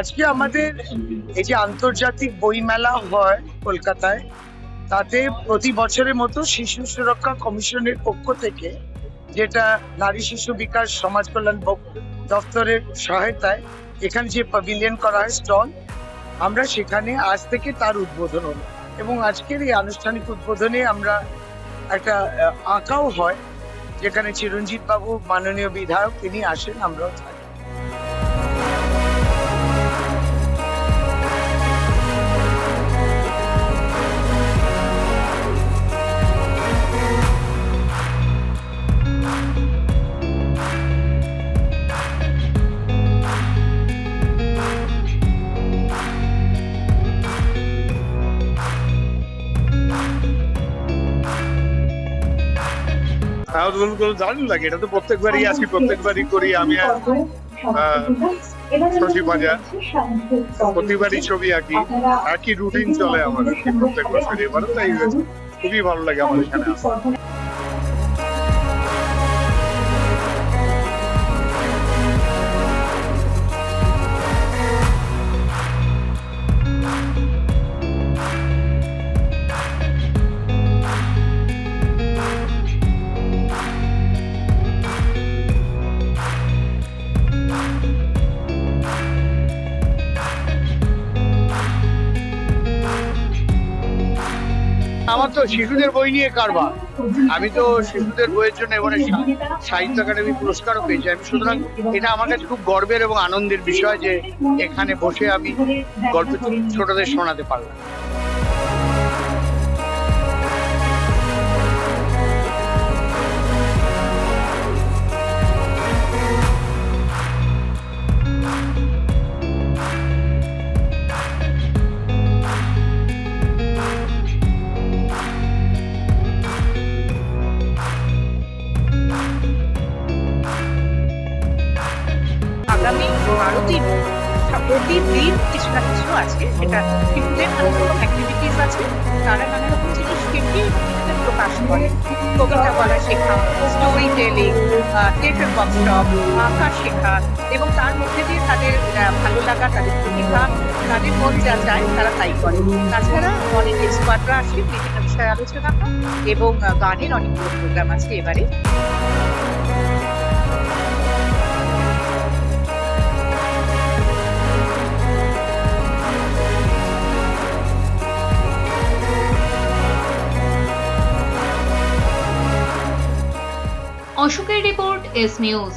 আজকে আমাদের এই যে আন্তর্জাতিক বইমেলা হয় কলকাতায়, তাতে প্রতি বছরের মতো শিশু সুরক্ষা কমিশনের পক্ষ থেকে, যেটা নারী শিশু বিকাশ সমাজ কল্যাণ দপ্তরের সহায়তায় এখানে যে প্যাভিলিয়ন করা হয় স্টল, আমরা সেখানে আজ থেকে তার উদ্বোধন হলো। এবং আজকের এই আনুষ্ঠানিক উদ্বোধনে আমরা একটা আঁকাও হয়, যেখানে চিরঞ্জিত বাবু মাননীয় বিধায়ক তিনি আসেন, আমরাও থাকি। দারুণ লাগে, এটা তো প্রত্যেকবারই আসি, প্রত্যেকবারই করি। আমি শশী বাজার প্রতিবারই ছবি আঁকি, একই রুটিন চলে আমার প্রত্যেক বছর। এবারও তাই হয়েছে, খুবই ভালো লাগে আমার এখানে আসা। আমার তো শিশুদের বই নিয়ে কারবার, আমি তো শিশুদের বইয়ের জন্য এবারে সাহিত্য একাডেমি পুরস্কারও পেয়েছি আমি। সুতরাং এটা আমার কাছে খুব গর্বের এবং আনন্দের বিষয় যে এখানে বসে আমি গল্প ছোটদের শোনাতে পারলাম। আগামী 12 দিন প্রতিদিন কিছু না কিছু আছে, সেটা শিশুদের নানা রকম অ্যাক্টিভিটিস আছে। তারা নানা রকম জিনিস শেখে এবং প্রকাশ করে। কবিতা বলা শেখা, স্টোরি টেলিং, থিয়েটার ওয়ার্কশপ, আঁকা শেখা, এবং তার মধ্যে দিয়ে তাদের ভালো লাগা, তাদের প্রতিভা, তাদের মন যা চায় তারা তাই করে। তাছাড়া অনেক এক্সপার্টরা আসে, বিভিন্ন বিষয়ে আলোচনা হয়, এবং গানের অনেকগুলো প্রোগ্রাম আছে এবারে। অশোকের রিপোর্ট, এস নিউজ।